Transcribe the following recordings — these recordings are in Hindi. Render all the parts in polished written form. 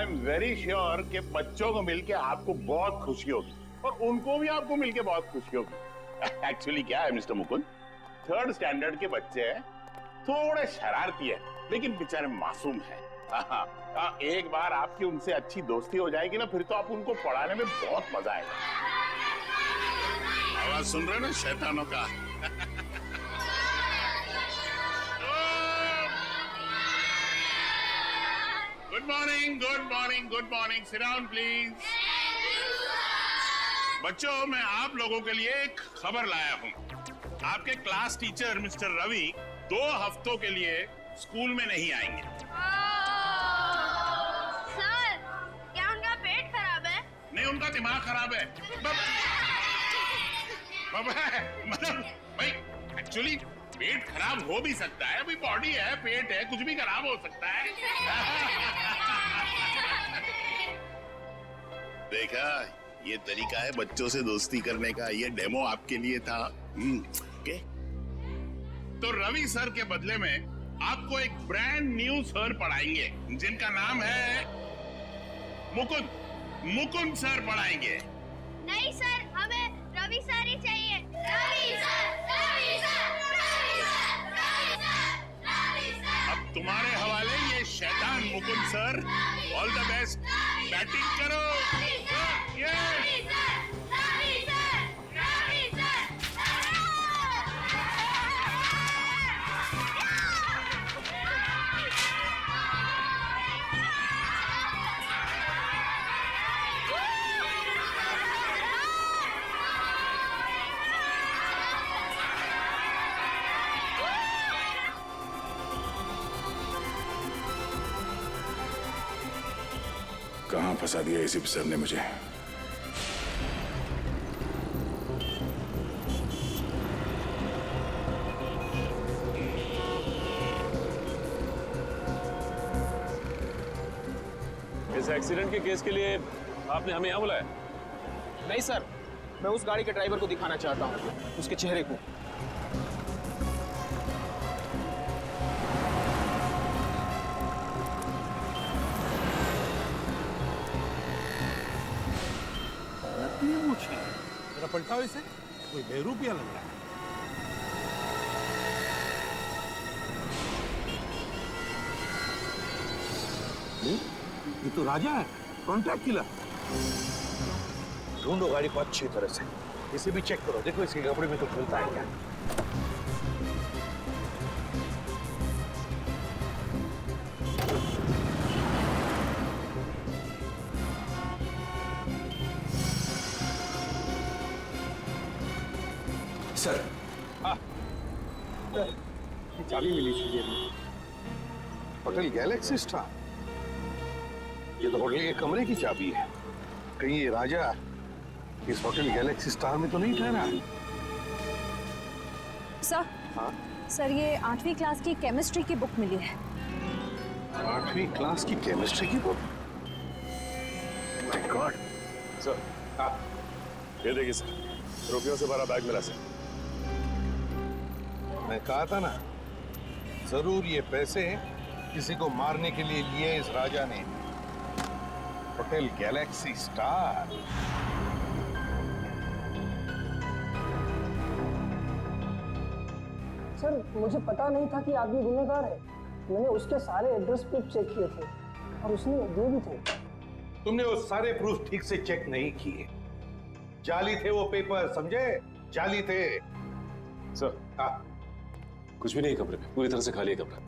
एम वेरी श्योर कि बच्चों को मिलके आपको बहुत खुशी होगी और उनको भी आपको मिलके बहुत खुशी होगी। एक्चुअली क्या है मिस्टर मुकुंद, 3rd स्टैंडर्ड के बच्चे हैं, थोड़े शरारती है लेकिन बेचारे मासूम है। एक बार आपकी उनसे अच्छी दोस्ती हो जाएगी ना, फिर तो आप उनको पढ़ाने में बहुत मजा आएगा। आवाज सुन रहे ना शैतानों का? Good morning, good morning, good morning. Sit down please. बच्चों, मैं आप लोगों के लिए एक खबर लाया हूँ। आपके क्लास टीचर मिस्टर रवि 2 हफ्तों के लिए स्कूल में नहीं आएंगे। सर, क्या उनका पेट खराब है? नहीं, उनका दिमाग खराब है। मतलब भाई, एक्चुअली पेट खराब हो भी सकता है, अभी बॉडी है, पेट है, कुछ भी खराब हो सकता है। देखा, ये तरीका है बच्चों से दोस्ती करने का। ये डेमो आपके लिए था। ओके। तो रवि सर के बदले में आपको एक ब्रांड न्यू सर पढ़ाएंगे जिनका नाम है मुकुंद। मुकुंद सर पढ़ाएंगे। नहीं सर, हमें रवि सर ही चाहिए। Ravi sir, Ravi sir, Ravi sir, Ravi sir, Ravi sir. अब तुम्हारे हवाले ये शैतान Mukund sir. All the best, batting करो। कहां फंसा दिया एसीपी सर ने मुझे? इस एक्सीडेंट के केस के लिए आपने हमें यहाँ बुलाया? नहीं सर, मैं उस गाड़ी के ड्राइवर को दिखाना चाहता हूँ, उसके चेहरे को। जरा पलटाओ इसे, कोई बेरूपिया लग रहा है। ये तो राजा है, कॉन्ट्रैक्ट किलर। ढूंढो गाड़ी को अच्छी तरह से, इसे भी चेक करो, देखो इसके कपड़े में तो खुलता है क्या। सर, चाबी मिली थी जेब में। होटल गैलेक्सी स्टार, ये तो होटल के कमरे की चाबी है। कहीं ये राजा इस होटल गैलेक्सी स्टार में तो नहीं ठहरा? सर, हाँ? सर ये 8वीं क्लास की केमिस्ट्री की बुक मिली है। 8वीं क्लास की केमिस्ट्री की बुक? My God. सर, हाँ, ये देखिए सर, रुपयों से भरा बैग मिला सर। मैं कहा था ना, जरूर ये पैसे किसी को मारने के लिए लिए इस राजा ने। Hotel Galaxy star. सर, मुझे पता नहीं था कि आदमी गुनहगार है। मैंने उसके सारे एड्रेस प्रूफ चेक किए थे और उसने दिए भी थे। तुमने वो सारे प्रूफ ठीक से चेक नहीं किए। जाली थे वो पेपर, समझे? जाली थे। सर, हाँ, कुछ भी नहीं कमरे में, पूरी तरह से खाली है कमरा।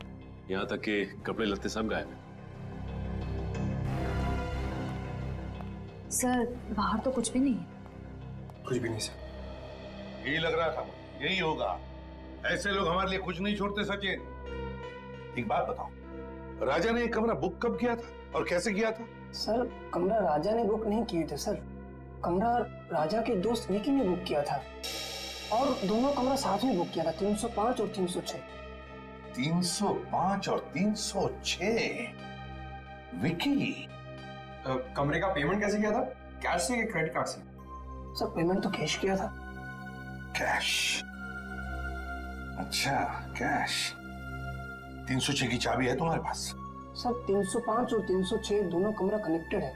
यहाँ तक कि कपड़े लत्ते सब गायब हैं। सर, बाहर तो कुछ भी नहीं है। कुछ भी नहीं सर। यही लग रहा था, यही होगा। ऐसे लोग हमारे लिए कुछ नहीं छोड़ते सचिन। एक बात बताओ, राजा ने ये कमरा बुक कब किया था और कैसे किया था? सर, कमरा राजा ने बुक नहीं किए थे सर। कमरा राजा के दोस्त विकी ने बुक किया था और दोनों कमरा साथ में बुक किया था, 305 और 306। 305 और 306? विकी कमरे का पेमेंट कैसे किया था? कैश से या क्रेडिट कार्ड से? सर, पेमेंट तो कैश किया था। कैश? अच्छा, कैश। 306 की चाबी है तुम्हारे पास? सर 305 और 306 दोनों कमरा कनेक्टेड है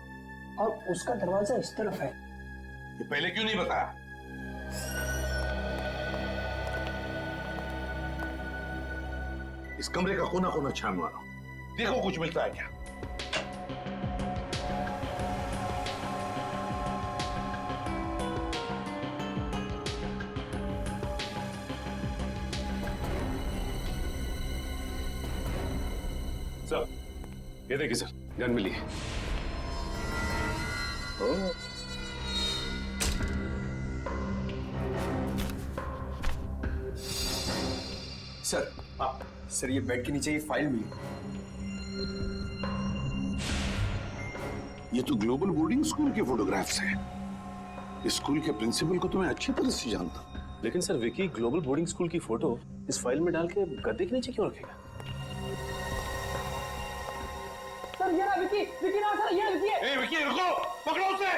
और उसका दरवाजा इस तरफ है। ये पहले क्यों नहीं बताया? इस कमरे का कोना कोना छान मारो, देखो कुछ मिलता है क्या। सर, ये देखिए सर, गन मिली है। सर, सर ये बेड के नीचे ये फाइल मिली। ये तो ग्लोबल बोर्डिंग स्कूल के फोटोग्राफ्स हैं। इस स्कूल के प्रिंसिपल को तो मैं अच्छी तरह से जानता हूं। लेकिन sir, Vicky global boarding school की फोटो इस फाइल में डाल के गद्दे के नीचे क्यों रखेगा? सर ये ना विकी ना सर, ये विकी है। ए विकी रुको, पकड़ो उसे।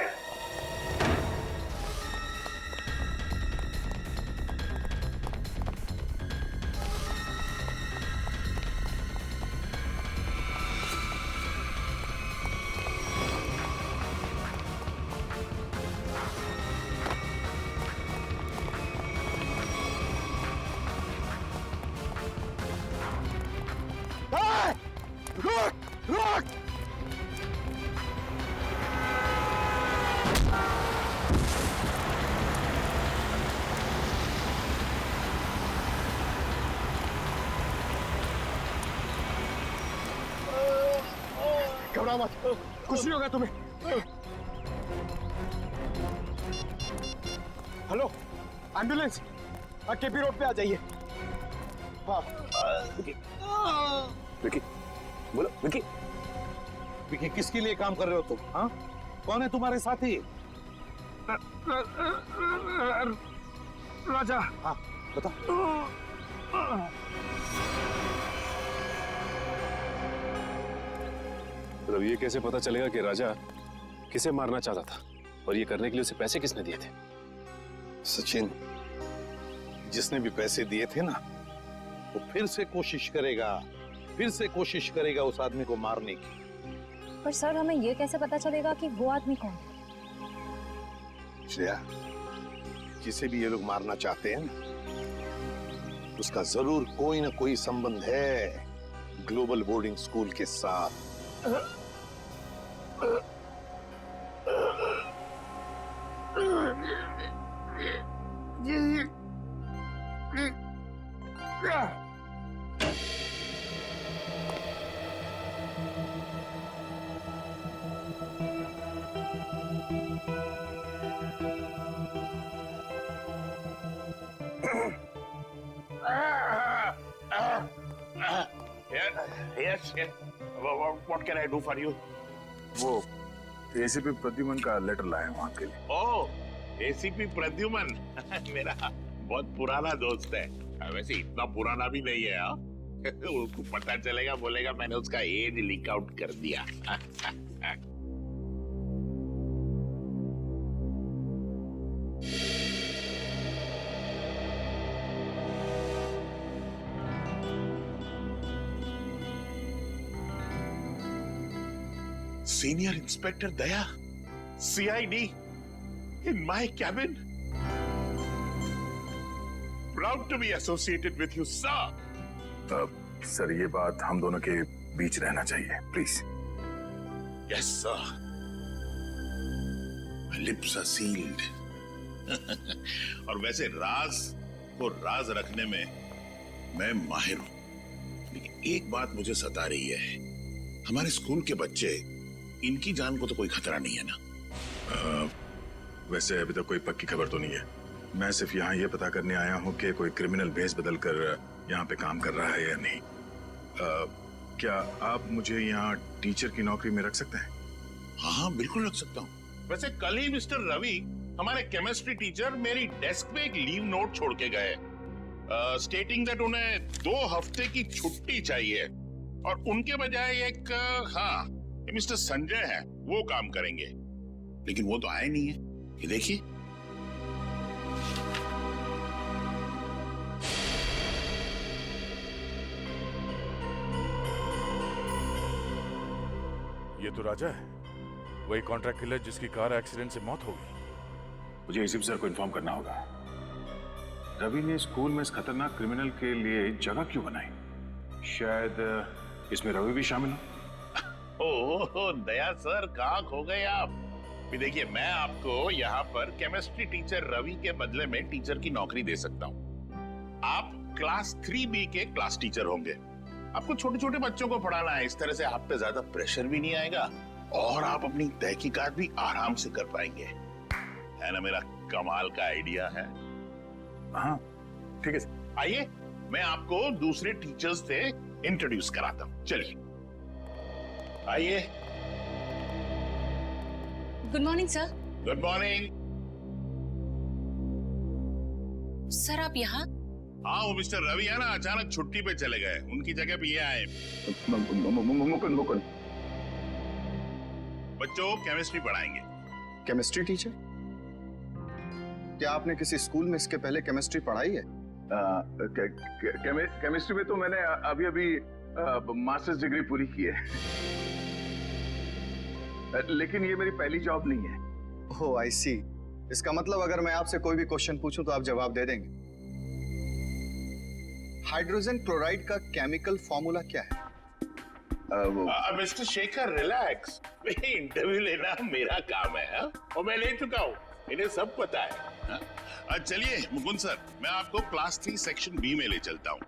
घबराओ मत, कुछ नहीं होगा तुम्हें। हेलो, एम्बुलेंस केपी रोड पे आ जाइए। हाँ विकी, बोलो विकी। विकी, किसके लिए काम कर रहे हो तुम? हाँ, कौन है तुम्हारे साथी? राजा। हाँ बता। मतलब ये कैसे पता चलेगा कि राजा किसे मारना चाहता था और ये करने के लिए उसे पैसे किसने दिए थे? सचिन, जिसने भी पैसे दिए थे ना, वो फिर से कोशिश करेगा उस आदमी को मारने की। पर सर हमें ये कैसे पता चलेगा कि वो आदमी कौन है? श्रेया, जिसे भी ये लोग मारना चाहते हैं ना, उसका जरूर कोई ना कोई संबंध है ग्लोबल बोर्डिंग स्कूल के साथ। Yes. What can I do for you? वो एसीपी प्रद्युमन का लेटर लाया हूं आपके लिए। ओह, एसीपी प्रद्युमन मेरा बहुत पुराना दोस्त है। वैसे इतना पुराना भी नहीं है। हाँ? उसको पता चलेगा, बोलेगा मैंने उसका एज लीक आउट कर दिया। Senior Inspector Daya, CID, in my cabin. Proud to be associated with you, sir. Sir ये बात हम दोनों के बीच रहना चाहिए, please. Yes, sir. My lips are sealed. और वैसे राज को राज रखने में मैं माहिर हूं, लेकिन एक बात मुझे सता रही है। हमारे स्कूल के बच्चे, इनकी जान को तो कोई खतरा नहीं है ना? वैसे अभी तक कोई पक्की खबर तो नहीं है। मैं सिर्फ यहाँ ये पता करने आया हूँ कि कोई क्रिमिनल भेस बदल कर यहाँ पे काम कर रहा है या नहीं। क्या आप मुझे यहाँ टीचर की नौकरी में रख सकते हैं? हाँ, बिल्कुल रख सकता हूँ। वैसे कल ही मिस्टर रवि, हमारे केमिस्ट्री टीचर, मेरी डेस्क पे एक लीव नोट छोड़ के गए, स्टेटिंग दैट उन्हें 2 हफ्ते की छुट्टी चाहिए और उनके बजाय एक मिस्टर संजय है, वो काम करेंगे। लेकिन वो तो आए नहीं है। ये देखिए। तो राजा है, वही कॉन्ट्रैक्ट किलर जिसकी कार एक्सीडेंट से मौत हो गई। मुझे एसीपी सर को इन्फॉर्म करना होगा। रवि ने स्कूल में इस खतरनाक क्रिमिनल के लिए जगह क्यों बनाई? शायद इसमें रवि भी शामिल हो। ओह दया सर, कहाँ खो गए आप? भी देखिए, मैं आपको यहाँ पर केमिस्ट्री टीचर रवि के बदले में टीचर की नौकरी दे सकता हूँ। आप क्लास 3B के क्लास टीचर होंगे। आपको छोटे छोटे बच्चों को पढ़ाना है। इस तरह से आप पे ज्यादा प्रेशर भी नहीं आएगा और आप अपनी तहकीकात भी आराम से कर पाएंगे। है ना मेरा कमाल का आइडिया है? हाँ ठीक है। आइए, मैं आपको दूसरे टीचर्स से इंट्रोड्यूस कराता हूँ। चलिए आइए। Good morning sir. Good morning. Sir आप यहाँ? हाँ, वो मिस्टर रवि है ना, अचानक छुट्टी पे चले गए। उनकी जगह पे ये आए। मुकुंद। बच्चों को केमिस्ट्री पढ़ाएंगे। Chemistry teacher? क्या आपने किसी स्कूल में इसके पहले केमिस्ट्री पढ़ाई है? केमिस्ट्री में तो मैंने अभी अभी मास्टर्स डिग्री पूरी की है, लेकिन ये मेरी पहली जॉब नहीं है। ओह आई सी। इसका मतलब अगर मैं आपसे कोई भी क्वेश्चन पूछूं तो आप जवाब दे देंगे। हाइड्रोजन क्लोराइड का केमिकल फॉर्मूला क्या है? मिस्टर शेखर रिलैक्स, इंटरव्यू लेना मेरा काम है। हा? और मैं ले चुका हूँ, इन्हें सब पता है। चलिए मुकुंद सर, मैं आपको क्लास 3 सेक्शन B में ले चलता हूँ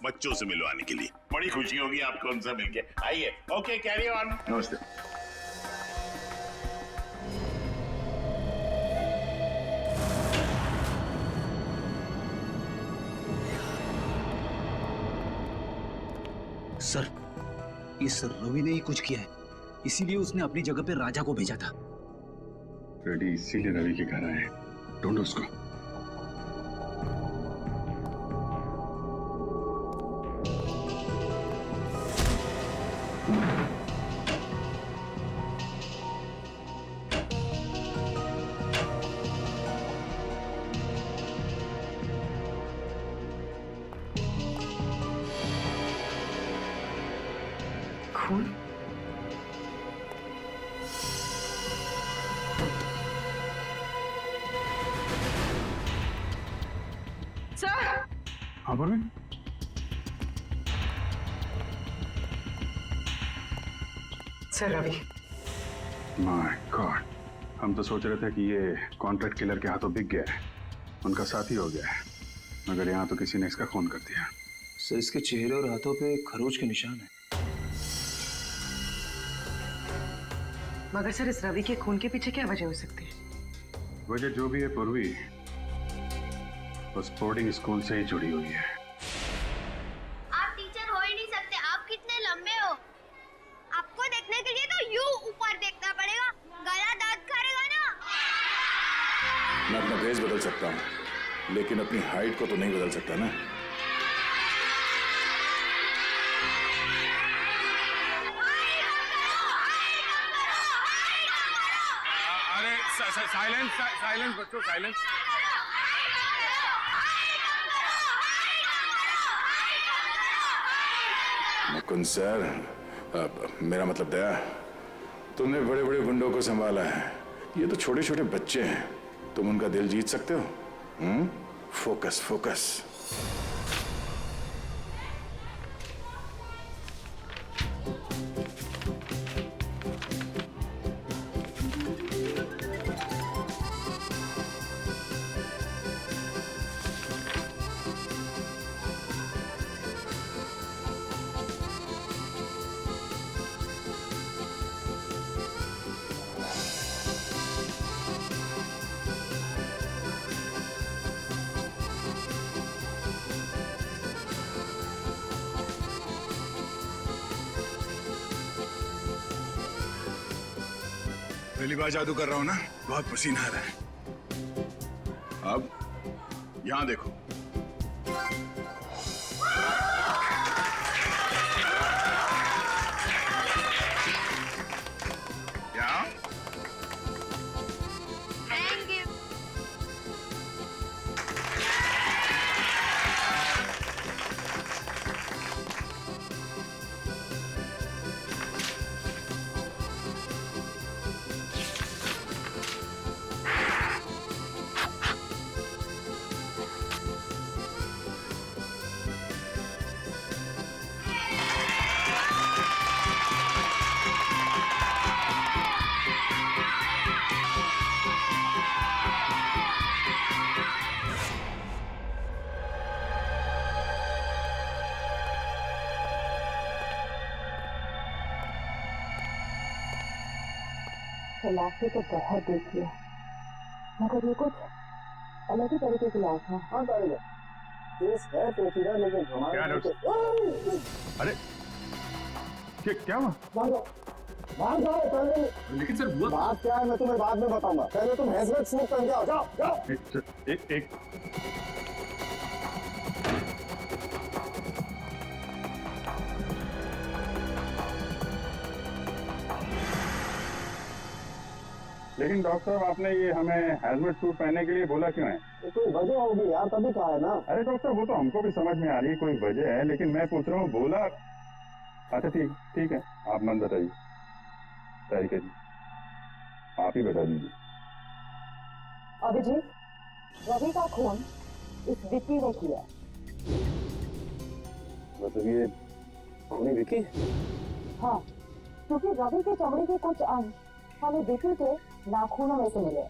बच्चों से मिलवाने के लिए। बड़ी खुशी होगी आपको उनसे मिलके। आइए। Okay, carry on. नमस्ते। सर, इस रवि ने ही कुछ किया है, इसीलिए उसने अपनी जगह पे राजा को भेजा था। रेडी इसीलिए रवि के घर आए। ढूंढो उसको। खून? सर हाँ बोल। सर रवि। माय गॉड, हम तो सोच रहे थे कि ये कॉन्ट्रैक्ट किलर के हाथों बिक गया है, उनका साथी हो गया है, मगर यहाँ तो किसी ने इसका खून कर दिया। सर इसके चेहरे और हाथों पे खरोच के निशान है। मगर सर इस रवि के खून के पीछे क्या वजह हो सकती है? वजह जो भी है पूर्वी, उस बोर्डिंग स्कूल से ही जुड़ी हुई है। आप टीचर हो ही नहीं सकते। आप कितने लंबे हो? आपको देखने के लिए तो यूं ऊपर देखना पड़ेगा। गला दांत करेगा ना। मैं अपना भेष बदल सकता हूँ, लेकिन अपनी हाइट को तो नहीं बदल सकता ना। अरे साइलेंस बच्चों, साइलेंस। मुकुंद सर, मेरा मतलब दया, तुमने बड़े बड़े गुंडों को संभाला है, ये तो छोटे छोटे बच्चे हैं, तुम उनका दिल जीत सकते हो? Focus focus. पहली बार जादू कर रहा हूं ना, बहुत पसीना आ रहा है। अब यहां देखो। यहाँ थैंक यू। तलाशे तो बहुत देख लिया, मगर ये कुछ अलग ही तरीके की लाश है। हाँ टाइगर, केस है पेचीदा लेकिन हमारे अरे क्या हुआ? बाहर जाओ पहले। लेकिन सर हुआ बात क्या है मैं तुम्हें बाद में बताऊंगा, पहले तुम हेलमेट सूट पहन के आओ, जाओ जाओ। एक लेकिन डॉक्टर साहब आपने ये हमें हेलमेट सूट पहनने के लिए बोला क्यों है? कोई वजह होगी यार, तभी कहा है ना। अरे डॉक्टर साहब वो तो हमको भी समझ में आ रही है कोई वजह है, लेकिन मैं पूछ रहा हूँ बोला। अच्छा ठीक है, आप मन बताइए। तारिका जी आप ही बता दीजिए। अभिजीत, रवि का खून इस विक्की ने किया। मतलब ये खूनी विक्की? हाँ, क्योंकि रवि के चमड़े के कुछ अंग हमें विक्की के नाखूनों में से मिले।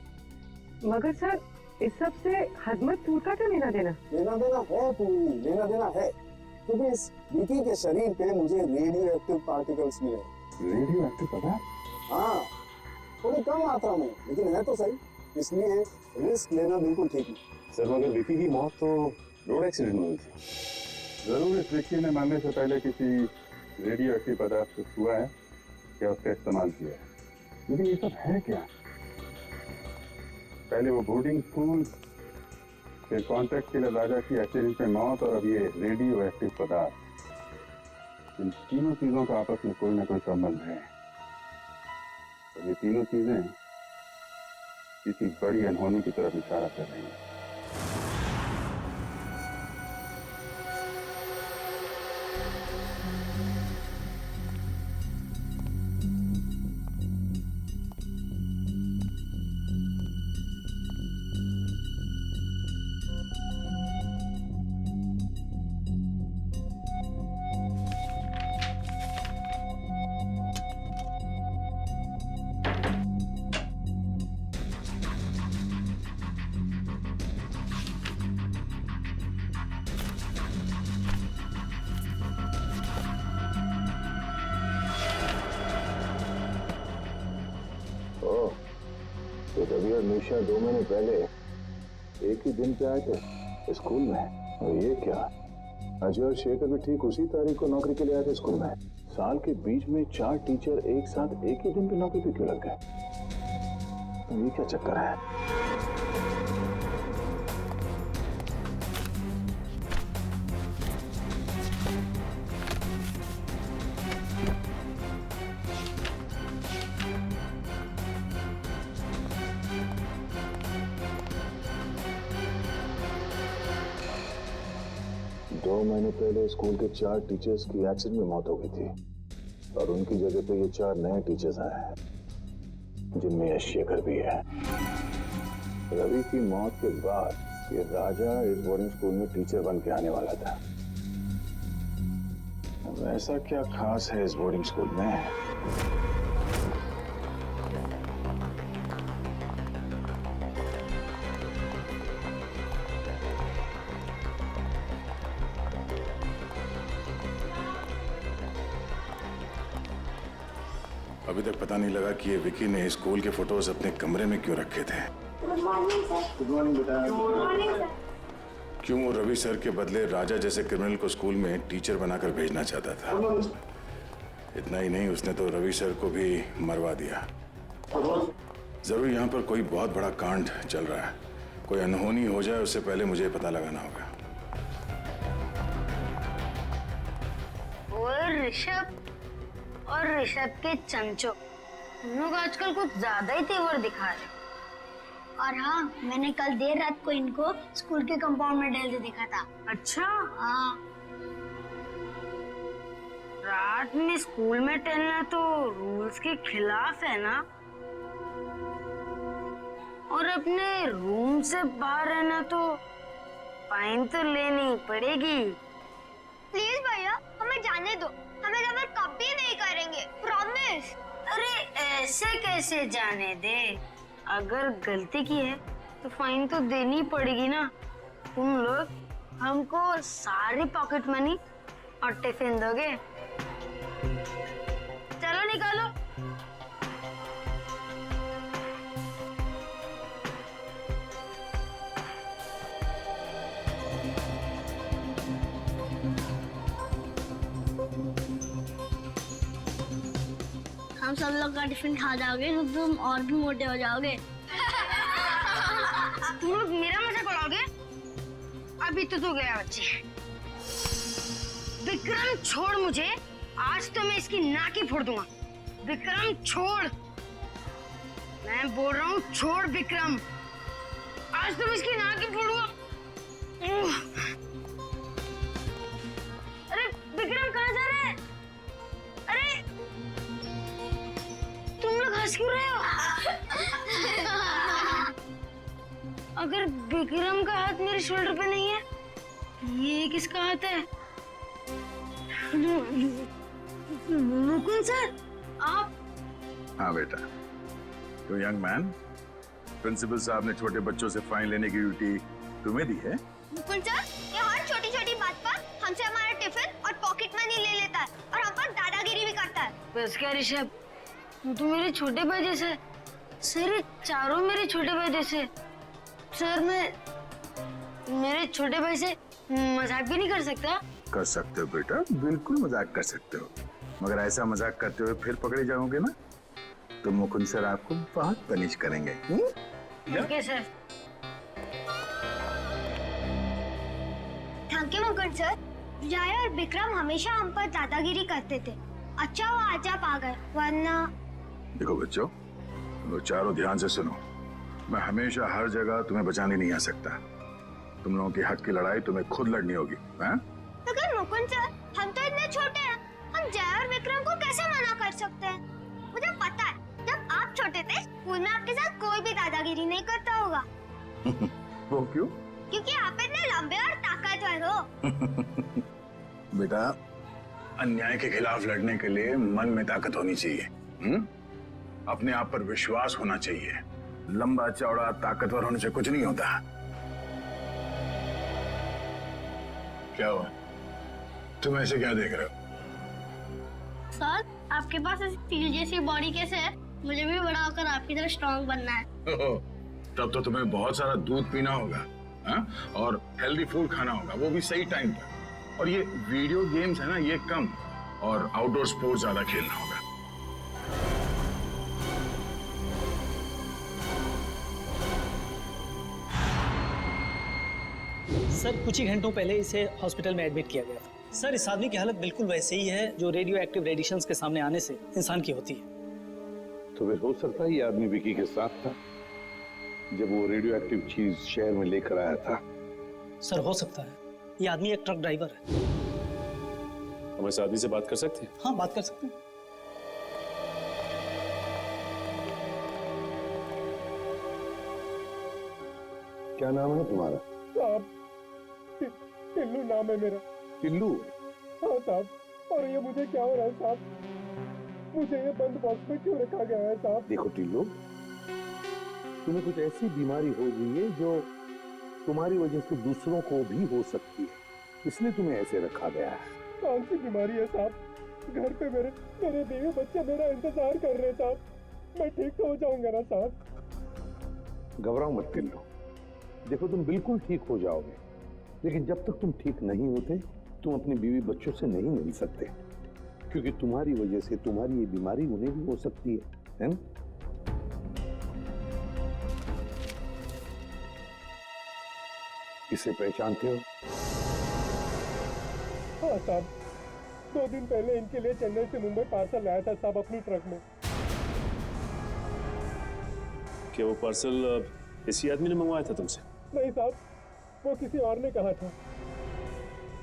मगर सर इस सब से हजमतपुर का क्या लेना देना? लेना देना है पूरी, लेना देना है, क्योंकि इस विकी के शरीर पे मुझे रेडियो एक्टिव पार्टिकल्स मिले। रेडियो एक्टिव पदार्थ? हाँ, थोड़ी कम मात्रा में, लेकिन है तो सही, इसलिए रिस्क लेना बिल्कुल ठीक है। सर मगर विकी की मौत तो रोड एक्सीडेंट में हुई थी। जरूर इस विक्की ने मरने से पहले किसी रेडियो एक्टिव पदार्थ को छुआ है या उसका इस्तेमाल किया है, लेकिन ये सब है क्या? पहले वो बोर्डिंग स्कूल, फिर कॉन्ट्रैक्ट किलर राजा की एक्सीडेंट में मौत, और अब ये रेडियो एक्टिव पदार्थ। इन तीनों चीजों का आपस में कोई ना कोई संबंध है, और ये तीनों चीजें किसी बड़ी अनहोनी की तरफ इशारा कर रही हैं। तो रवि और निशा 2 महीने पहले एक ही दिन पे आए थे स्कूल में, और ये क्या, अजय और शेखर भी ठीक उसी तारीख को नौकरी के लिए आए थे स्कूल में। साल के बीच में 4 टीचर एक साथ एक ही दिन पे नौकरी पे क्यों लग गए? तो ये क्या चक्कर है? दो महीने पहले स्कूल के 4 टीचर्स की एक्सीडेंट में मौत हो गई थी, और उनकी जगह पे ये 4 नए टीचर्स आए हैं, जिनमें यह शेखर भी है। रवि की मौत के बाद ये राजा इस बोर्डिंग स्कूल में टीचर बन के आने वाला था। अब ऐसा क्या खास है इस बोर्डिंग स्कूल में? अभी तक पता नहीं लगा कि ये विकी ने स्कूल के फोटोज अपने कमरे में क्यों रखे थे। Good morning sir. Good morning बेटा। Good morning sir. क्यों वो रवि सर के बदले राजा जैसे क्रिमिनल को स्कूल में टीचर बनाकर भेजना चाहता था। इतना ही नहीं, उसने तो रवि सर को भी मरवा दिया। जरूर यहाँ पर कोई बहुत बड़ा कांड चल रहा है, कोई अनहोनी हो जाए उससे पहले मुझे पता लगाना होगा। और ऋषभ और ऋषभ के चमचो, हम लोग आजकल कुछ ज्यादा ही तेवर दिखा रहे। और हाँ, मैंने कल देर रात को इनको स्कूल के कंपाउंड में टहलते देखा था। अच्छा? हाँ। रात में स्कूल में टहलना तो रूल्स के खिलाफ है ना, और अपने रूम से बाहर रहना तो फाइन तो लेनी पड़ेगी। प्लीज भैया, हमें जाने दो, हमें गलत कभी नहीं करेंगे, प्रॉमिस। अरे ऐसे कैसे जाने दे, अगर गलती की है तो फाइन तो देनी पड़ेगी ना। तुम लोग हमको सारी पॉकेट मनी और टिफिन दोगे? चलो निकालो। सब लोग का टिफिन खा जाओगे तो तुम और भी मोटे हो जाओगे। तुम लोग मेरा मजाक उड़ाओगे? अभी तो गया बच्चे। विक्रम छोड़ मुझे, आज तो मैं इसकी नाक ही फोड़ दूंगा। विक्रम छोड़, मैं बोल रहा हूँ छोड़ विक्रम, आज तो मैं इसकी नाक ही फोड़ूंगा। अरे विक्रम कहाँ जा रहे हैं? अरे तुम लोग हंस क्यों रहे हो? अगर विक्रम का हाथ मेरे शोल्डर पे नहीं है, ये किसका हाथ है? मुकुंद सर, आप? हाँ बेटा, तो यंग मैन, प्रिंसिपल साहब ने छोटे बच्चों से फाइन लेने की ड्यूटी तुम्हें दी है? मुकुंद सर, ये हर छोटी छोटी बात पर हमसे हमारा टिफिन और पॉकेट मनी ले लेता है और हम पर दादागिरी भी करता है। बस क्या ऋषभ, तू मेरे छोटे भाई जैसे। सर ये चारों मेरे छोटे भाई जैसे। सर मैं मेरे छोटे भाई से मजाक भी नहीं कर सकता? कर सकते हो बेटा, बिल्कुल मजाक कर सकते हो, मगर ऐसा मजाक करते हुए फिर पकड़े जाओगे ना तो मुकुंद सर आपको बहुत पनिश करेंगे। Okay sir. Thank you Mukund sir. जय और विक्रम हमेशा हम पर दादागिरी करते थे, अच्छा वो आज आप आ गए, वरना। देखो बच्चों, तुम चारों ध्यान से सुनो, मैं हमेशा हर जगह तुम्हें बचाने नहीं आ सकता। तुम लोगों के हक की लड़ाई तुम्हें खुद लड़नी होगी। मगर मुकुंद सर, हम तो इतने छोटे हैं, हम जय और विक्रम को कैसे मना कर सकते हैं? मुझे पता है, जब आप छोटे थे स्कूल में आपके साथ कोई भी दादागिरी नहीं करता होगा। वो क्यों? क्योंकि आप इतने लंबे और ताकतवर हो। बेटा, अन्याय के खिलाफ लड़ने के लिए मन में ताकत होनी चाहिए। अपने आप पर विश्वास होना चाहिए। लंबा चौड़ा ताकतवर होने से कुछ नहीं होता। क्या हुआ? तुम ऐसे क्या देख रहे हो? सर, आपके पास ऐसी स्टील जैसी बॉडी कैसे है? मुझे भी बड़ा होकर आपकी तरह स्ट्रॉन्ग बनना है। तब तो तुम्हें बहुत सारा दूध पीना होगा, और हेल्दी फूड खाना होगा, वो भी सही टाइम पर। और ये वीडियो गेम्स है ना, ये कम, और आउटडोर स्पोर्ट्स ज्यादा खेलना होगा। सर कुछ ही घंटों पहले इसे हॉस्पिटल में एडमिट किया गया था। सर इस आदमी की हालत बिल्कुल वैसे ही है जो रेडियो एक्टिव रेडिएशंस के सामने आने से इंसान की होती है। तो फिर हो सकता है ये आदमी विकी के साथ था जब वो रेडियो एक्टिव चीज शहर में लेकर आया था। सर हो सकता है, ये आदमी एक ट्रक ड्राइवर है। हम इस आदमी से बात कर सकते हैं? हाँ बात कर सकते हैं। क्या नाम है तुम्हारा? साहब, टिल्लू नाम है मेरा। टिल्लू? हाँ साहब, और ये मुझे क्या हो रहा है साहब? मुझे ये बंद बॉक्स में क्यों रखा गया है साहब? देखो टिल्लू, तुम्हें कुछ ऐसी बीमारी हो गई है जो तुम्हारी वजह से दूसरों को भी हो सकती है, इसलिए तुम्हें ऐसे रखा गया है। कौन सी बीमारी है साहब? घर पे मेरे बीवी बच्चे मेरा इंतजार कर रहे हैं साहब। मैं ठीक तो हो जाऊंगा ना साहब? घबराओ मत टिल्लू, देखो तुम बिल्कुल ठीक हो जाओगे, लेकिन जब तक तुम ठीक नहीं होते तुम अपनी बीवी बच्चों से नहीं मिल सकते, क्योंकि तुम्हारी वजह से तुम्हारी ये बीमारी उन्हें भी हो सकती है ना? इसे पहचानते हो? हाँ साहब, 2 दिन पहले इनके लिए चेन्नई से मुंबई पार्सल लाया था साहब अपनी ट्रक में। क्या वो पार्सल इसी आदमी ने मंगवाया था तुमसे? नहीं साहब, वो किसी और ने कहा था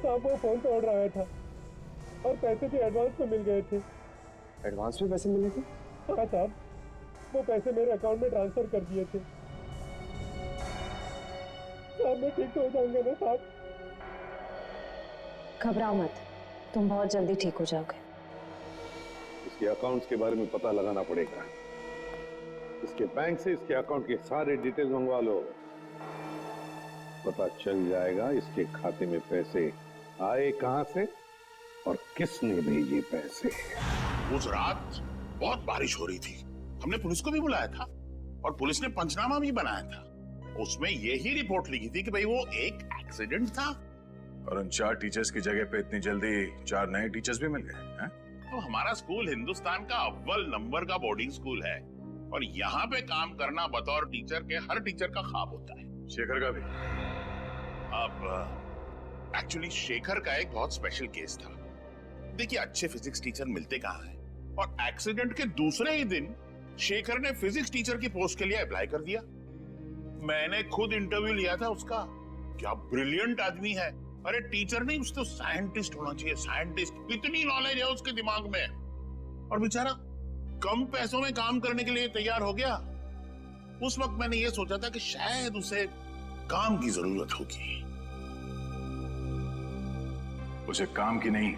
साहब। वो फोन पे ऑर्डर आया था और पैसे भी एडवांस में मिल गए थे। एडवांस में पैसे मिले थे? हाँ साहब, वो पैसे मेरे अकाउंट में ट्रांसफर कर दिए थे साहब। मैं ठीक तो हो जाऊंगा ना साहब? घबराओ मत, तुम बहुत जल्दी ठीक हो जाओगे। इसके अकाउंट्स के बारे में पता लगाना पड़ेगा। इसके बैंक से इसके अकाउंट के सारे डिटेल मंगवा लो, पता चल जाएगा इसके खाते में पैसे आए कहां से और किसने भेजे पैसे। उस रात बहुत बारिश हो रही थी, हमने पुलिस को भी बुलाया था और पुलिस ने पंचनामा भी बनाया था। उसमें यही रिपोर्ट लिखी थी कि भाई वो एक एक्सीडेंट था। और उन 4 टीचर्स की जगह पे इतनी जल्दी 4 नए टीचर्स भी मिल गए हैं? तो हमारा स्कूल हिंदुस्तान का अव्वल नंबर का बोर्डिंग स्कूल है और यहाँ पे काम करना बतौर टीचर के हर टीचर का ख्वाब होता है। शेखर का भी? अब एक्चुअली शेखर का एक बहुत स्पेशल केस था। देखिए, अच्छे फिजिक्स टीचर मिलते कहाँ हैं, और एक्सीडेंट के दूसरे ही दिन शेखर ने फिजिक्स टीचर की पोस्ट के लिए अप्लाई कर दिया। मैंने खुद इंटरव्यू लिया था उसका। क्या ब्रिलियंट आदमी है। अरे टीचर नहीं, उसको साइंटिस्ट होना चाहिए, साइंटिस्ट। इतनी नॉलेज है उसके दिमाग में, और बेचारा कम पैसों में काम करने के लिए तैयार हो गया। उस वक्त मैंने ये सोचा था कि शायद उसे काम की जरूरत होगी। उसे काम की नहीं,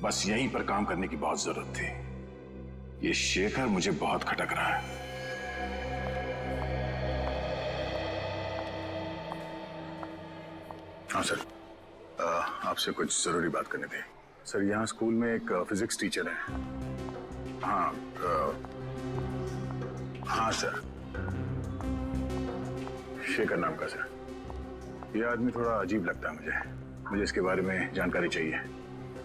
बस यहीं पर काम करने की बहुत जरूरत थी। ये शेखर मुझे बहुत खटक रहा है। हाँ सर, आपसे कुछ जरूरी बात करनी थी। सर, यहाँ स्कूल में एक फिजिक्स टीचर है। हाँ हाँ सर, शेखर नाम का सर। ये आदमी थोड़ा अजीब लगता है मुझे इसके बारे में जानकारी चाहिए।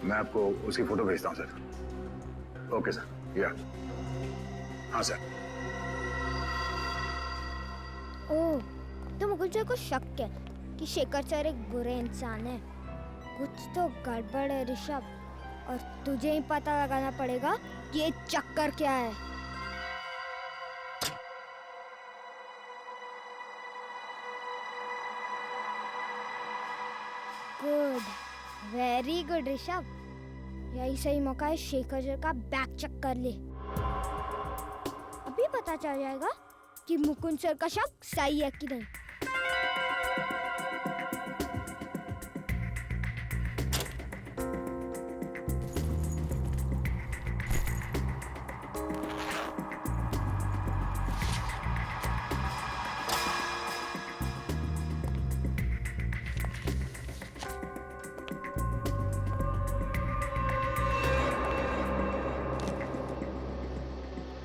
मैं आपको उसकी फोटो भेजता हूँ सर। ओके सर, या हाँ सर। ओह, तो मुकुल सर को शक है कि शेखर सर एक बुरे इंसान है। कुछ तो गड़बड़ है ऋषभ, और तुझे ही पता लगाना पड़ेगा कि ये चक्कर क्या है। Good, very good Rishabh. यही सही मौका है शेखर सर का बैक चेक कर ले। अभी पता चल जाएगा कि मुकुंद सर का शक सही है कि नहीं।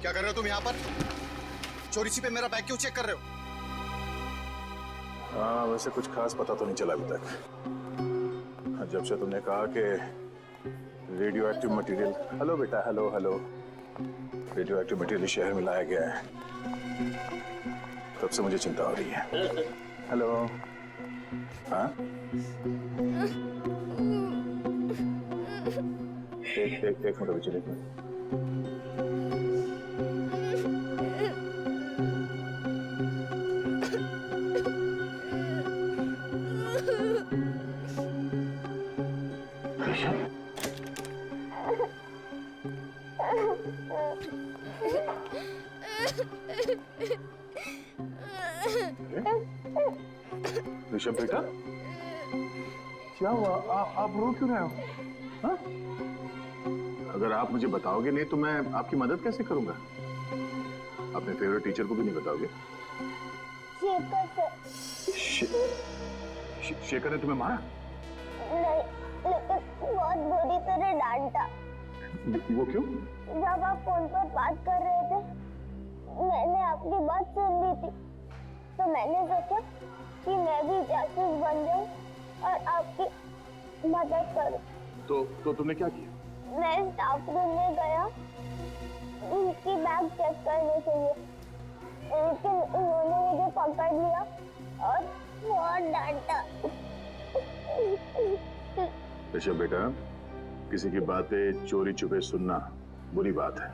क्या कर रहे हो तुम यहाँ पर? चोरी छिपे मेरा बैग क्यों चेक कर रहे हो? हाँ, वैसे कुछ खास पता तो नहीं चला अभी तक। जब से तुमने कहा कि रेडियो एक्टिव मटेरियल, हेलो बेटा, hello hello, radio active material शहर में लाया गया है, तब से मुझे चिंता हो रही है। हेलो, हाँ, एक मिनट अभी चलिए। ऋषभ बेटा, क्या हुआ? आप रो क्यों रहे हो? हाँ? अगर आप मुझे बताओगे नहीं तो मैं आपकी मदद कैसे करूंगा? अपने फेवरेट टीचर को भी नहीं बताओगे? शेखर ने तुम्हें मारा? नहीं, लेकिन बहुत बुरी तरह डांटा। वो क्यों? जब आप फोन पर बात कर रहे थे, मैंने आपकी बात सुन ली थी, तो मैंने सोचा कि मैं भी जासूस बन जाऊं और आपकी मदद करूं। तो तुमने क्या किया? मैं स्टाफ रूम में गया उनकी बैग चेक करने के लिए, लेकिन उन्होंने मुझे पकड़ लिया और बहुत डांटा। ऋषभ बेटा, किसी की बातें चोरी छुपे सुनना बुरी बात है,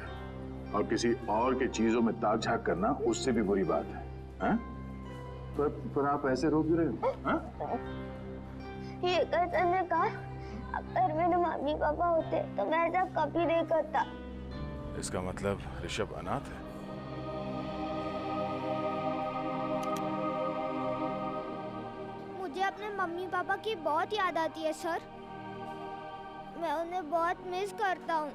और किसी और के चीजों में ताक झाक करना उससे भी बुरी बात है। हाँ? पर आप ऐसे रो क्यों रहे हो? हाँ? ये कहते ने कहा, अगर मेरे मम्मी पापा होते तो मैं ऐसा कभी नहीं करता। इसका मतलब ऋषभ अनाथ है। मुझे अपने मम्मी पापा की बहुत याद आती है सर। मैं उन्हें बहुत मिस करता हूँ।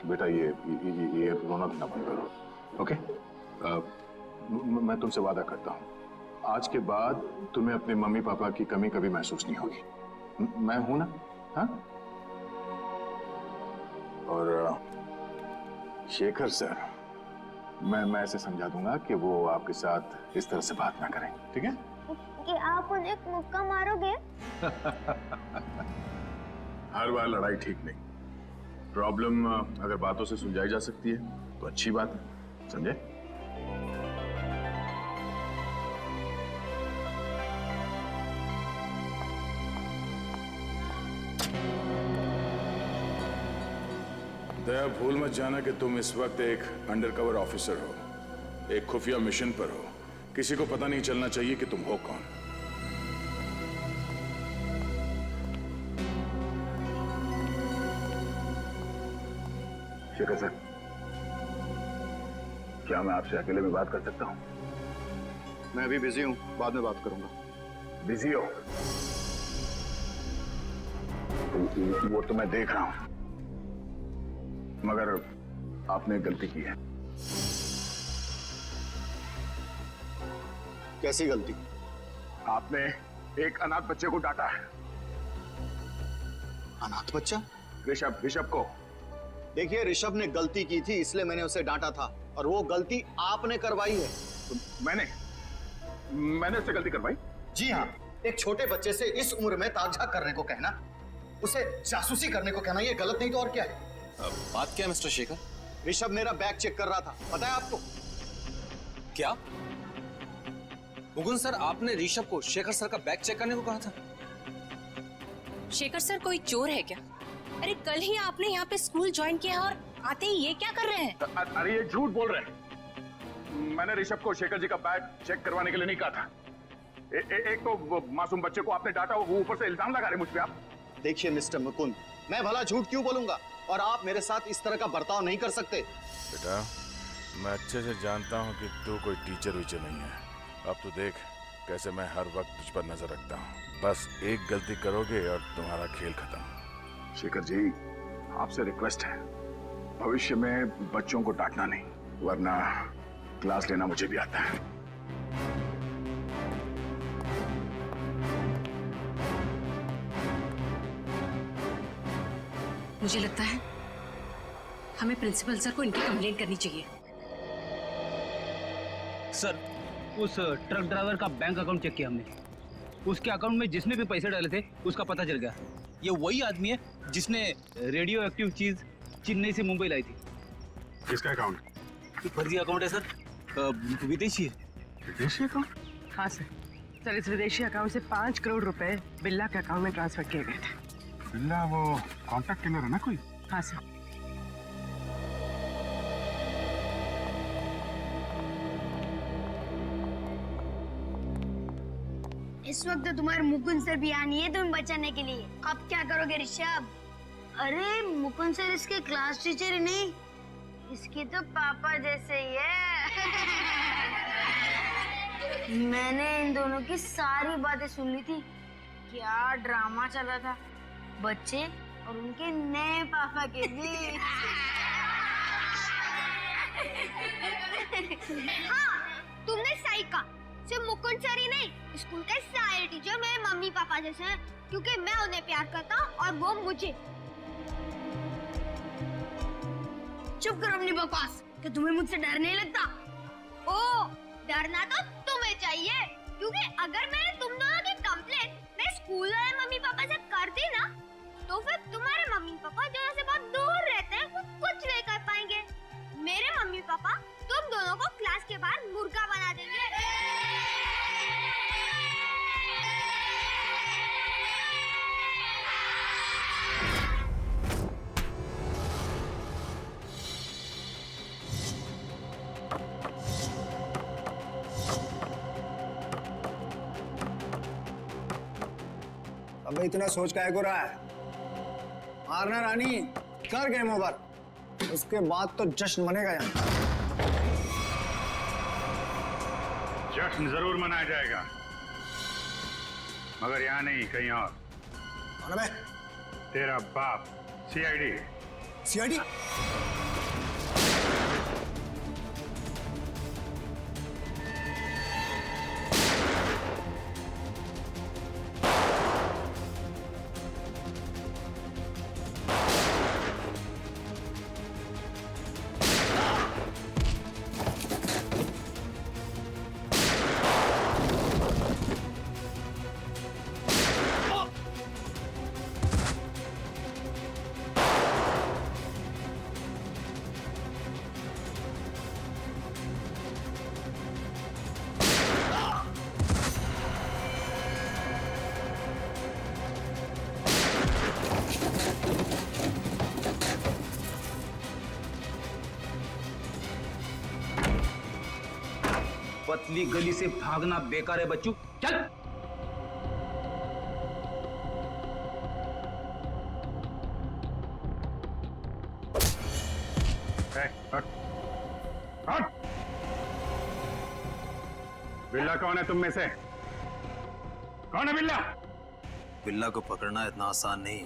बेटा, ये रोना धोना बंद करो, ओके? मैं तुमसे वादा करता हूँ, आज के बाद तुम्हें अपने मम्मी पापा की कमी कभी महसूस नहीं होगी। मैं हूं ना? हाँ? और शेखर सर, मैं ऐसे समझा दूंगा कि वो आपके साथ इस तरह से बात ना करें, ठीक है? कि आप उन्हें एक मुक्का मारोगे? हर बार लड़ाई ठीक नहीं, प्रॉब्लम अगर बातों से सुलझाई जा सकती है तो अच्छी बात है, समझे? दया, भूल मत जाना कि तुम इस वक्त एक अंडरकवर ऑफिसर हो, एक खुफिया मिशन पर हो। किसी को पता नहीं चलना चाहिए कि तुम हो कौन। शेखर सर, क्या मैं आपसे अकेले में बात कर सकता हूँ? मैं अभी बिजी हूँ, बाद में बात करूंगा। बिजी हो? वो तो मैं देख रहा हूँ, मगर आपने गलती की है। कैसी गलती? आपने एक अनाथ बच्चे को डांटा है। अनाथ बच्चा? ऋषभ को। देखिए, ऋषभ ने गलती की थी, इसलिए मैंने उसे डांटा था, और वो गलती आपने करवाई है। तो मैंने उससे गलती करवाई? जी हाँ, एक छोटे बच्चे से इस उम्र में ताक-झाक करने को कहना, उसे जासूसी करने को कहना, ये गलत नहीं तो और क्या है? बात क्या है मिस्टर शेखर? ऋषभ मेरा बैग चेक कर रहा था, पता है आपको? क्या मुकुंद सर, आपने ऋषभ को शेखर सर का बैग चेक करने को कहा था? शेखर सर कोई चोर है क्या? अरे कल ही आपने यहाँ पे स्कूल ज्वाइन किया और आते ही ये क्या कर रहे हैं? अरे ये झूठ बोल रहे हैं। मैंने ऋषभ को शेखर जी का बैग चेक करवाने के लिए नहीं कहा था। एक तो वो मासूम बच्चे को आपने डांटा, वो ऊपर से इल्जाम लगा रहे मुझ पे आप। देखिए मिस्टर मुकुंद, मैं भला झूठ क्यों बोलूंगा, और आप मेरे साथ इस तरह का बर्ताव नहीं कर सकते। बेटा, मैं अच्छे से जानता हूँ कि तू कोई टीचर वीचर नहीं है। अब तो देख कैसे मैं हर वक्त तुझ पर नजर रखता हूँ। बस एक गलती करोगे और तुम्हारा खेल खत्म। शेखर जी, आपसे रिक्वेस्ट है, भविष्य में बच्चों को डांटना नहीं, वरना क्लास लेना मुझे भी आता है। मुझे लगता है हमें प्रिंसिपल सर को इनकी कंप्लेंट करनी चाहिए। सर, उस ट्रक ड्राइवर का बैंक अकाउंट चेक किया हमने। उसके अकाउंट में जिसने भी पैसे डाले थे उसका पता चल गया। ये वही आदमी है जिसने रेडियो एक्टिव चीज चेन्नई से मुंबई लाई थी। किसका अकाउंट? फर्जी अकाउंट है सर, विदेशी है। विदेशी अकाउंट? हाँ सर, इस विदेशी अकाउंट से 5 करोड़ रुपए बिल्ला के अकाउंट में ट्रांसफर किए गए थे। बिल्ला वो कॉन्टैक्ट किलर है ना कोई? हाँ सर। इस वक्त तो तुम्हारे मुकुंद सर भी यहाँ नहीं है तुम्हें बचाने के लिए। अब क्या करोगे ऋषभ? अरे मुकुंद सर इसके क्लास टीचर ही नहीं, इसके तो पापा जैसे ही है। मैंने इन दोनों की सारी बातें सुन ली थी। क्या ड्रामा चला था बच्चे और उनके नए पापा के बीच। हाँ, तुमने सही कहा। सिर्फ मुकुंद सर ही नहीं, स्कूल के सारे टीचर मेरे मम्मी पापा जैसे हैं, क्योंकि मैं उन्हें प्यार करता हूँ और वो मुझे। चुप करो अपनी बकवास। क्या तुम्हें मुझसे डर नहीं लगता? ओ, डरना तो तुम्हें चाहिए, क्योंकि अगर मैंने तुम दोनों की कंप्लेंट मैं स्कूल वाले मम्मी पापा से कर दी ना, तो फिर तुम्हारे मम्मी पापा जो से बहुत दूर रहते हैं वो कुछ नहीं कर पाएंगे। मेरे मम्मी पापा तुम दोनों को क्लास के बाहर मुर्गा बना देंगे। अबे इतना सोच काहे को रहा है? मारना रानी, कर गेम ओवर, उसके बाद तो जश्न मनेगा यहाँ। जश्न जरूर मनाया जाएगा, मगर यहाँ नहीं, कहीं और। कौन है? तेरा बाप, सीआईडी। सीआईडी? पतली गली से भागना बेकार है बच्चू, चल। हट हट। बिल्ला कौन है तुम में से? कौन है बिल्ला? बिल्ला को पकड़ना इतना आसान नहीं।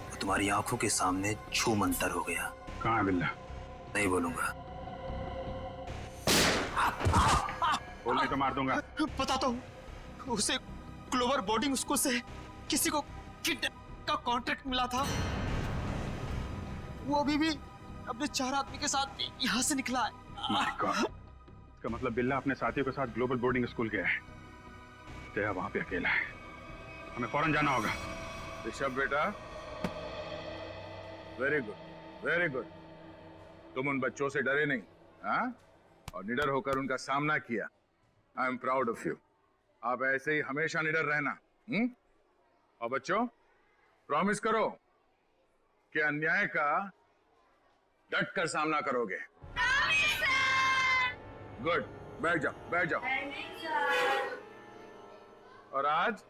वो तुम्हारी आंखों के सामने छू मंतर हो गया। कहाँ है बिल्ला? नहीं बोलूंगा। बोलने तो मार दूंगा। बताता हूँ, उसे ग्लोबल बोर्डिंग स्कूल से किसी को किडनैप का कॉन्ट्रैक्ट मिला था। वो अभी भी अपने 4 आदमी के साथ यहाँ से निकला है। My God. इसका मतलब बिल्ला अपने साथियों के साथ ग्लोबल बोर्डिंग स्कूल गया है। तेरा वहां पे अकेला है, हमें फौरन जाना होगा। ऋषभ बेटा, वेरी गुड, वेरी गुड। तुम उन बच्चों से डरे नहीं, हाँ? और निडर होकर उनका सामना किया। I am proud of you. आप ऐसे ही हमेशा निडर रहना। और बच्चों, प्रॉमिस करो कि अन्याय का डट कर सामना करोगे। गुड, बैठ जाओ, बैठ जाओ। और आज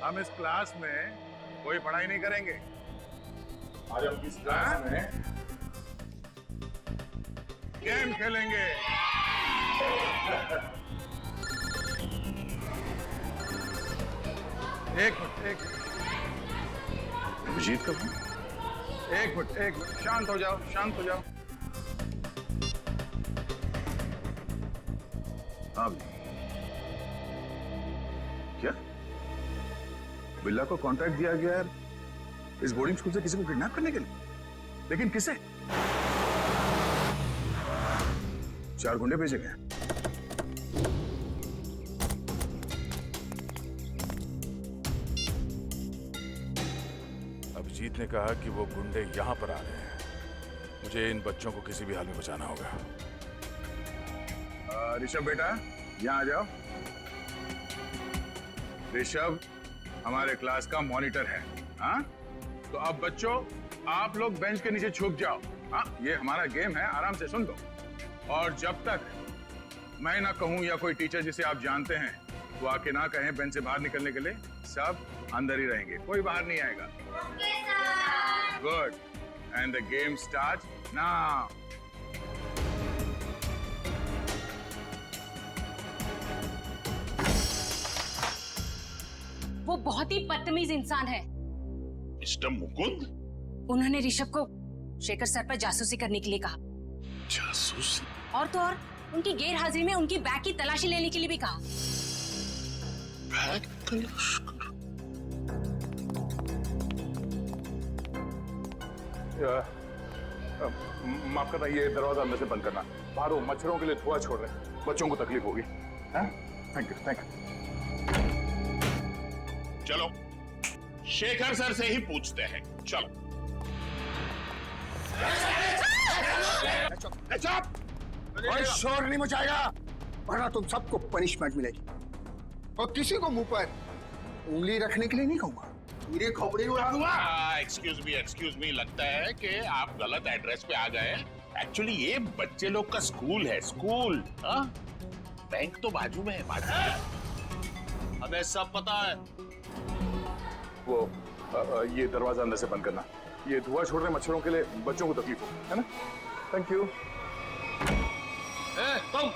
हम इस क्लास में कोई पढ़ाई नहीं करेंगे। आज हम इस क्लास में गेम खेलेंगे। एक मिनट, अभिजीत का फोन? एक मिनट, शांत हो जाओ, शांत हो जाओ। अब क्या बिल्ला को कॉन्ट्रैक्ट दिया गया है इस बोर्डिंग स्कूल से किसी को किडनैप करने के लिए? लेकिन किसे? 4 गुंडे भेजे गए। अभिजीत ने कहा कि वो गुंडे यहां पर आ रहे हैं। मुझे इन बच्चों को किसी भी हाल में बचाना होगा। ऋषभ बेटा, यहाँ आ जाओ। ऋषभ हमारे क्लास का मॉनिटर है, हाँ? तो अब बच्चों, आप लोग बेंच के नीचे छुप जाओ। हाँ, ये हमारा गेम है, आराम से सुन लो। और जब तक मैं ना कहूं या कोई टीचर जिसे आप जानते हैं वो आके ना कहें बेंच से बाहर निकलने के लिए, सब अंदर ही रहेंगे, कोई बाहर नहीं आएगा। Good, and the game start now. वो बहुत ही बदतमीज इंसान है। मिस्टर मुकुंद? उन्होंने ऋषभ को शेखर सर पर जासूसी करने के लिए कहा। जासूसी? और तो और उनकी गैर हाजिरी में उनकी बैग की तलाशी लेने के लिए भी कहा। बैग तलाश? माफ करना, ये दरवाजा अंदर से बंद करना। बाहर वो मच्छरों के लिए धुआं छोड़ रहे हैं, बच्चों को तकलीफ होगी। Thank you, thank you. चलो शेखर सर से ही पूछते हैं, चलो। कोई शोर नहीं मचाएगा, वरना तुम सबको पनिशमेंट मिलेगी। और किसी को मुंह पर उंगली रखने के लिए नहीं कहूंगा, मेरे खोपड़ी उड़ा दूंगा। एक्सक्यूज मी, लगता है कि आप गलत एड्रेस पे आ गए। एक्चुअली ये बच्चे लोग का स्कूल है, स्कूल। बैंक तो बाजू में है, बाजू में। हमें सब पता है। वो ये दरवाजा अंदर से बंद करना। ये धुआं छोड़ रहे मच्छरों के लिए बच्चों को तकलीफ हो, है ना? Thank you. तुम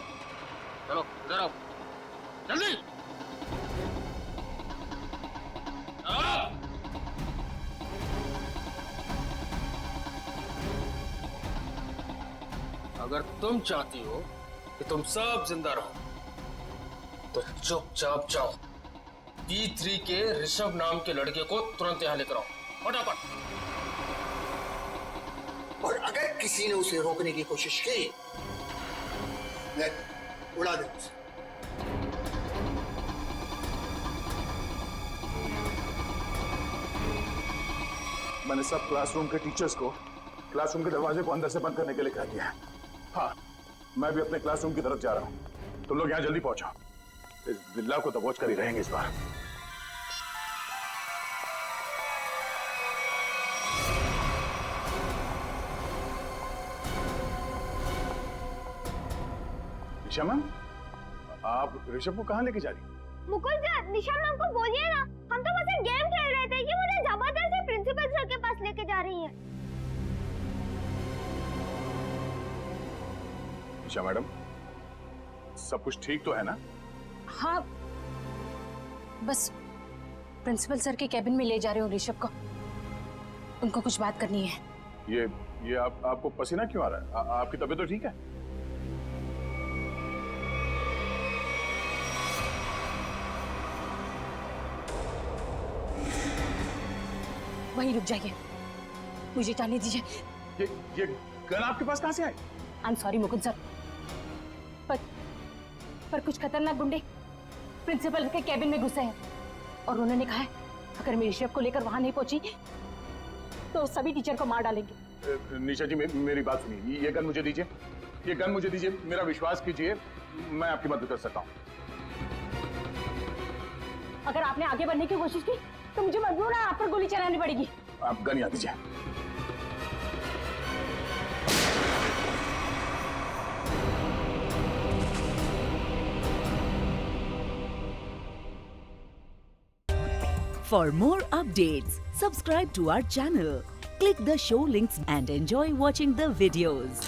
चलो इधर आओ, जल्दी। अगर तुम चाहती हो कि तुम सब जिंदा रहो तो चुपचाप जाओ। D3 के ऋषभ नाम के लड़के को तुरंत यहाँ लेकर आओ, फटाफट। और अगर किसी ने उसे रोकने की कोशिश की, मैं उड़ा दूं उसे। मैंने सब क्लासरूम के टीचर्स को क्लासरूम के दरवाजे को अंदर से बंद करने के लिए कह दिया है। हाँ, मैं भी अपने क्लासरूम की तरफ जा रहा हूँ। तुम लोग यहाँ जल्दी पहुंचो, इस बिल्ला को दबोच कर ही रहेंगे इस बार। निशा मैम, आप ऋषभ को कहाँ लेके जा रही हैं? मुकुल सर, निशा मैम को बोलिए ना, हम तो बस एक गेम खेल रहे थे, ये मुझे जबरदस्ती प्रिंसिपल सर के पास लेके जा रही है। निशा मैडम, सब कुछ ठीक तो है ना? हाँ, बस प्रिंसिपल सर के कैबिन में ले जा रहे हो ऋषभ को, उनको कुछ बात करनी है। ये आपको पसीना क्यों आ रहा है? आपकी तबीयत तो ठीक है? वहीं रुक जाइए, मुझे जाने दीजिए। ये गन आपके पास कहां से आई? I am sorry Mukund sir, पर कुछ खतरनाक गुंडे प्रिंसिपल के कैबिन में घुसे हैं और उन्होंने कहा है अगर मैं ऋषभ को लेकर वहां नहीं पहुंची तो सभी टीचर को मार डालेंगे। निशा जी, मेरी बात सुनिए, ये गन मुझे दीजिए, ये गन मुझे दीजिए, मेरा विश्वास कीजिए, मैं आपकी मदद कर सकता हूँ। अगर आपने आगे बढ़ने की कोशिश की तो मुझे मजबूर है आप पर गोली चलानी पड़ेगी। आप गन यहाँ दीजिए। For more updates, subscribe to our channel, click the show links and enjoy watching the videos.